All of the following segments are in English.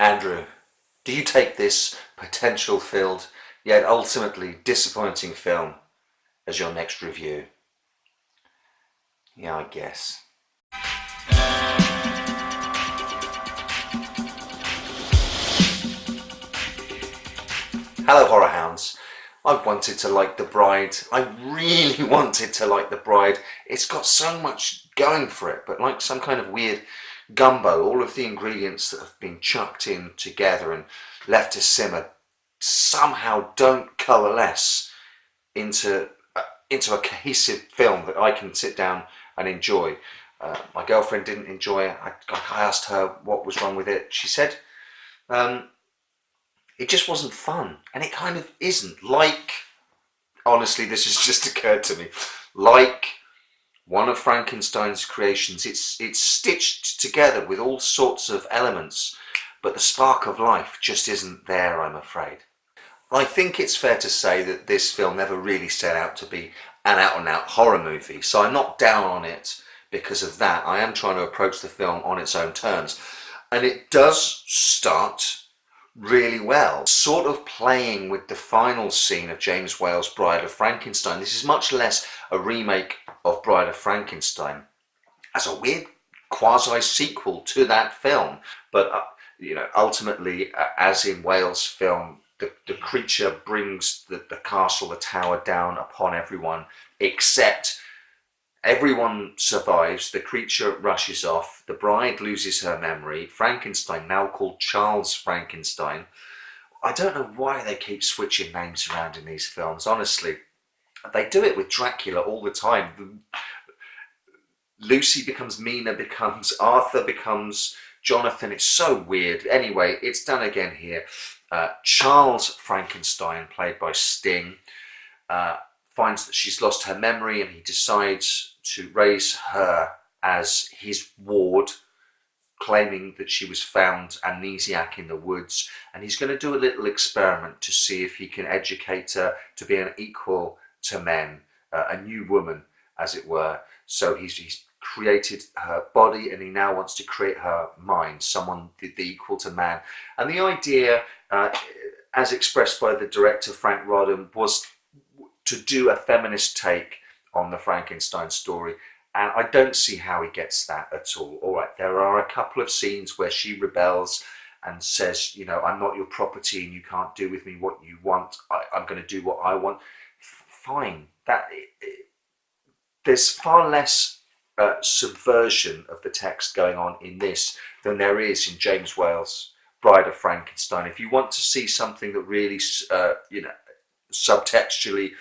Andrew, do you take this potential-filled yet ultimately disappointing film as your next review? Yeah, I guess. Hello, horror hounds. I wanted to like The Bride. I really wanted to like The Bride. It's got so much going for it, but like some kind of weird gumbo, all of the ingredients that have been chucked in together and left to simmer somehow don't coalesce into into a cohesive film that I can sit down and enjoy. My girlfriend didn't enjoy it. I asked her what was wrong with it. She said um, it just wasn't fun, and it kind of isn't. Like, honestly, this has just occurred to me. Like one of Frankenstein's creations, it's stitched together with all sorts of elements, but the spark of life just isn't there, I'm afraid. I think it's fair to say that this film never really set out to be an out-and-out horror movie, so I'm not down on it because of that. I am trying to approach the film on its own terms, and it does start really well, sort of playing with the final scene of James Whale's Bride of Frankenstein. This is much less a remake of Bride of Frankenstein as a weird quasi-sequel to that film, but ultimately, as in Whale's film, the creature brings the castle, the tower down upon everyone, except everyone survives. The creature rushes off. The bride loses her memory. Frankenstein, now called Charles Frankenstein. I don't know why they keep switching names around in these films, honestly. They do it with Dracula all the time. Lucy becomes Mina, becomes Arthur, becomes Jonathan. It's so weird. Anyway, it's done again here. Charles Frankenstein, played by Sting, finds that she's lost her memory, and he decides to raise her as his ward, claiming that she was found amnesiac in the woods, and he's going to do a little experiment to see if he can educate her to be an equal to men, a new woman, as it were. So he's created her body, and he now wants to create her mind, someone the equal to man. And the idea, as expressed by the director Frank Rodham, was to do a feminist take on the Frankenstein story, and I don't see how he gets that at all. All right, there are a couple of scenes where she rebels and says, I'm not your property and you can't do with me what you want. I'm going to do what I want. Fine. There's far less subversion of the text going on in this than there is in James Whale's Bride of Frankenstein. If you want to see something that really, subtextually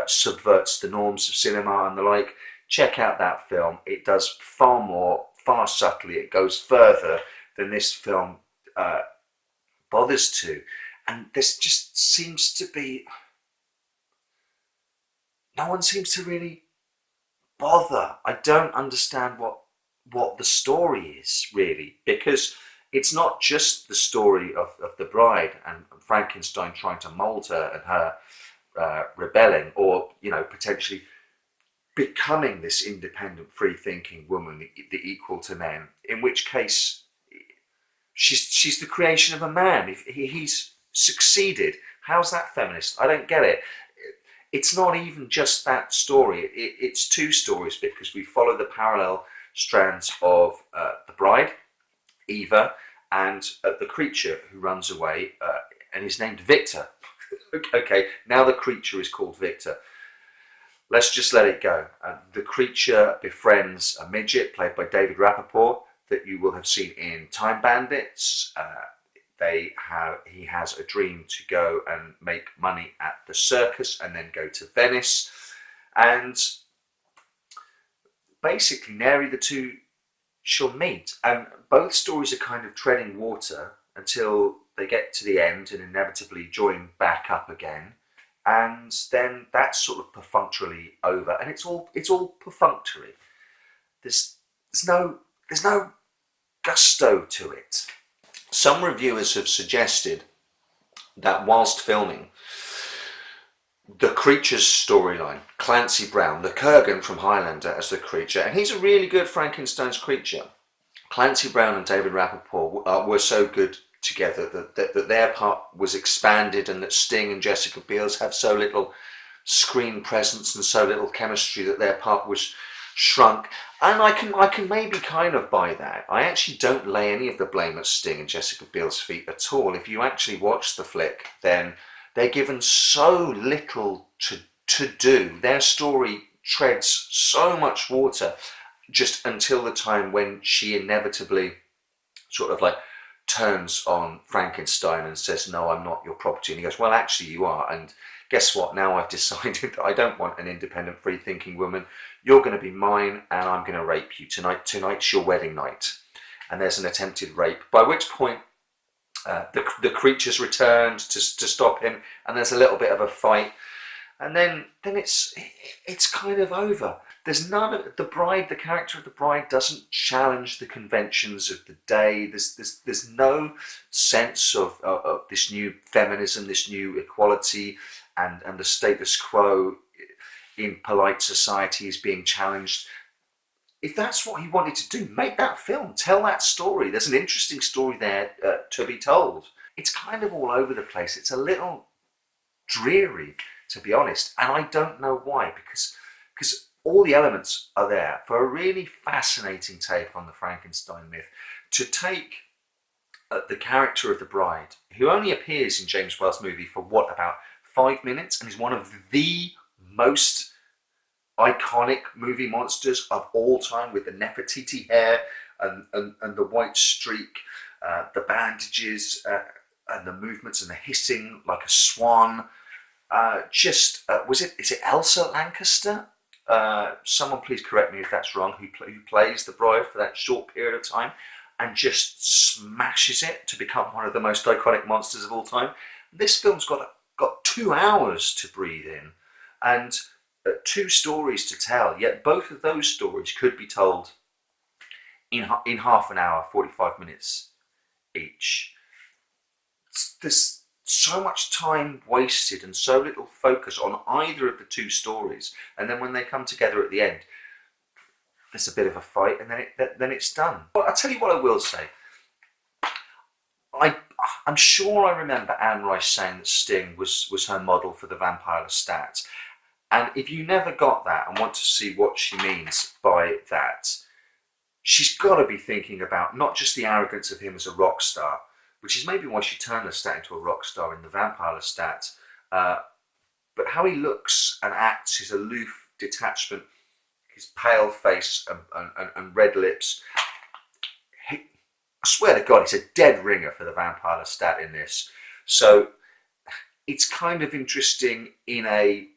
subverts the norms of cinema and the like, check out that film. It does far more, far subtly. It goes further than this film bothers to. And this just seems to be, no one seems to really bother. I don't understand what the story is, really, because it's not just the story of the bride and Frankenstein trying to mold her and her rebelling, or potentially becoming this independent, free-thinking woman, the equal to men. In which case, she's the creation of a man. If he's succeeded, how's that feminist? I don't get it. It's not even just that story. It's two stories, because we follow the parallel strands of the bride, Eva, and the creature who runs away, and is named Victor. Okay, now the creature is called Victor. Let's just let it go. The creature befriends a midget played by David Rappaport that you will have seen in Time Bandits. He has a dream to go and make money at the circus and then go to Venice. And basically, nary the two shall meet. And both stories are kind of treading water until they get to the end and inevitably join back up again. And then that's sort of perfunctorily over, and it's all perfunctory. There's no gusto to it. Some reviewers have suggested that whilst filming, the creature's storyline, Clancy Brown, the Kurgan from Highlander as the creature, and he's a really good Frankenstein's creature. Clancy Brown and David Rappaport were so good together, that their part was expanded, and that Sting and Jessica Biel's have so little screen presence and so little chemistry that their part was shrunk. And I can maybe kind of buy that. I actually don't lay any of the blame at Sting and Jessica Biel's feet at all. If you actually watch the flick, then they're given so little to do. Their story treads so much water just until the time when she inevitably sort of like turns on Frankenstein and says, "No, I'm not your property." And he goes, "Well, actually you are. And guess what? Now I've decided that I don't want an independent, free-thinking woman. You're going to be mine, and I'm going to rape you tonight. Tonight's your wedding night." And there's an attempted rape, by which point the creatures returned to stop him, and there's a little bit of a fight, and then it's kind of over. There's none of the bride. The character of the bride doesn't challenge the conventions of the day. There's no sense of this new feminism, this new equality, and the status quo in polite society is being challenged. If that's what he wanted to do, make that film, tell that story. There's an interesting story there to be told. It's kind of all over the place. It's a little dreary, to be honest, and I don't know why, because all the elements are there for a really fascinating take on the Frankenstein myth. To take the character of the bride, who only appears in James Whale's movie for what, about 5 minutes, and is one of the most iconic movie monsters of all time, with the Nefertiti hair and the white streak, the bandages, and the movements and the hissing like a swan. Is it Elsa Lanchester? Someone please correct me if that's wrong. Who plays the bride for that short period of time, and just smashes it to become one of the most iconic monsters of all time. This film's got 2 hours to breathe in, and 2 stories to tell. Yet both of those stories could be told in half an hour, 45 minutes each. There's so much time wasted and so little focus on either of the 2 stories, and then when they come together at the end, there's a bit of a fight, and then it's done. But I'll tell you what I will say. I'm sure I remember Anne Rice saying that Sting was her model for the Vampire Lestat. And if you never got that and want to see what she means by that, she's got to be thinking about not just the arrogance of him as a rock star, which is maybe why she turned Lestat into a rock star in the Vampire Lestat, but how he looks and acts, his aloof detachment, his pale face and red lips. I swear to God, he's a dead ringer for the Vampire Lestat in this. So it's kind of interesting in a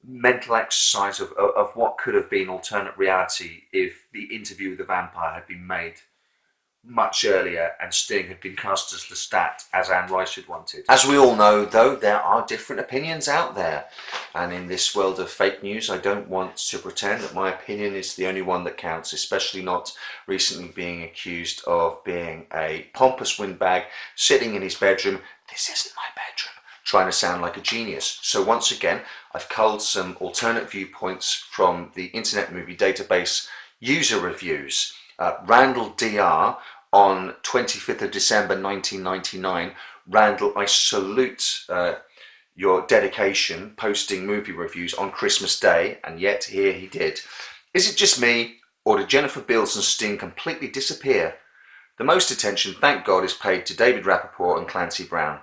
mental exercise of what could have been alternate reality if the Interview with the Vampire had been made much earlier and Sting had been cast as Lestat, as Anne Rice had wanted. As we all know, though, there are different opinions out there, and in this world of fake news, I don't want to pretend that my opinion is the only one that counts, especially not recently being accused of being a pompous windbag sitting in his bedroom. This isn't my bedroom, trying to sound like a genius. So once again, I've culled some alternate viewpoints from the Internet Movie Database user reviews. Randall DR on 25th of December 1999. Randall, I salute your dedication posting movie reviews on Christmas Day, and yet here he did. Is it just me, or did Jennifer Beals and Sting completely disappear? The most attention, thank God, is paid to David Rappaport and Clancy Brown.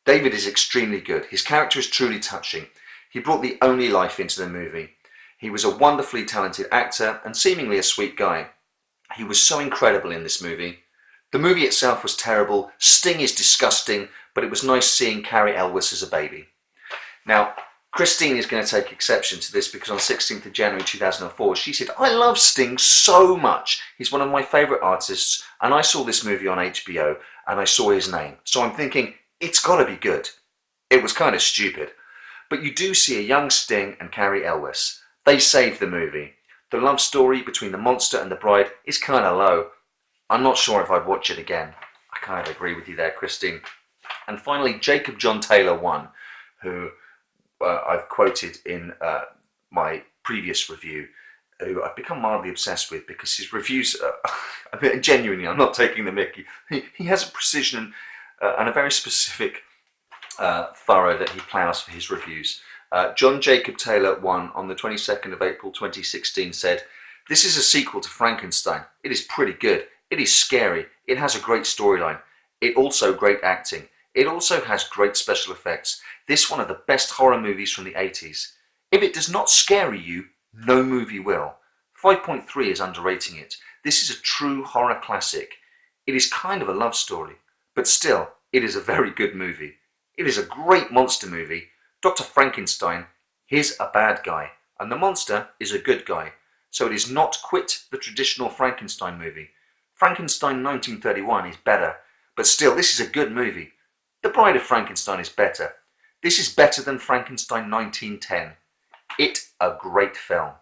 David is extremely good. His character is truly touching. He brought the only life into the movie. He was a wonderfully talented actor and seemingly a sweet guy. He was so incredible in this movie. The movie itself was terrible. Sting is disgusting, but it was nice seeing Carrie Elwes as a baby. Now, Christine is going to take exception to this because on 16th of January 2004, she said, "I love Sting so much. He's one of my favourite artists, and I saw this movie on HBO, and I saw his name. So I'm thinking, it's got to be good." It was kind of stupid. But you do see a young Sting and Carrie Elwes. They saved the movie. The love story between the monster and the bride is kind of low. I'm not sure if I'd watch it again. I kind of agree with you there, Christine. And finally, Jacob John Taylor 1, who I've quoted in my previous review, who I've become mildly obsessed with because his reviews are, I mean, genuinely, I'm not taking the mickey. He has a precision and a very specific furrow that he ploughs for his reviews. John Jacob Taylor, one on the 22nd of April 2016, said, "This is a sequel to Frankenstein. It is pretty good. It is scary. It has a great storyline. It also great acting. It also has great special effects. This one of the best horror movies from the 80s. If it does not scare you, no movie will. 5.3 is underrating it. This is a true horror classic. It is kind of a love story, but still, it is a very good movie. It is a great monster movie. Dr. Frankenstein, he's a bad guy, and the monster is a good guy. So it is not quite the traditional Frankenstein movie. Frankenstein 1931 is better, but still, this is a good movie. The Bride of Frankenstein is better. This is better than Frankenstein 1910. It a great film."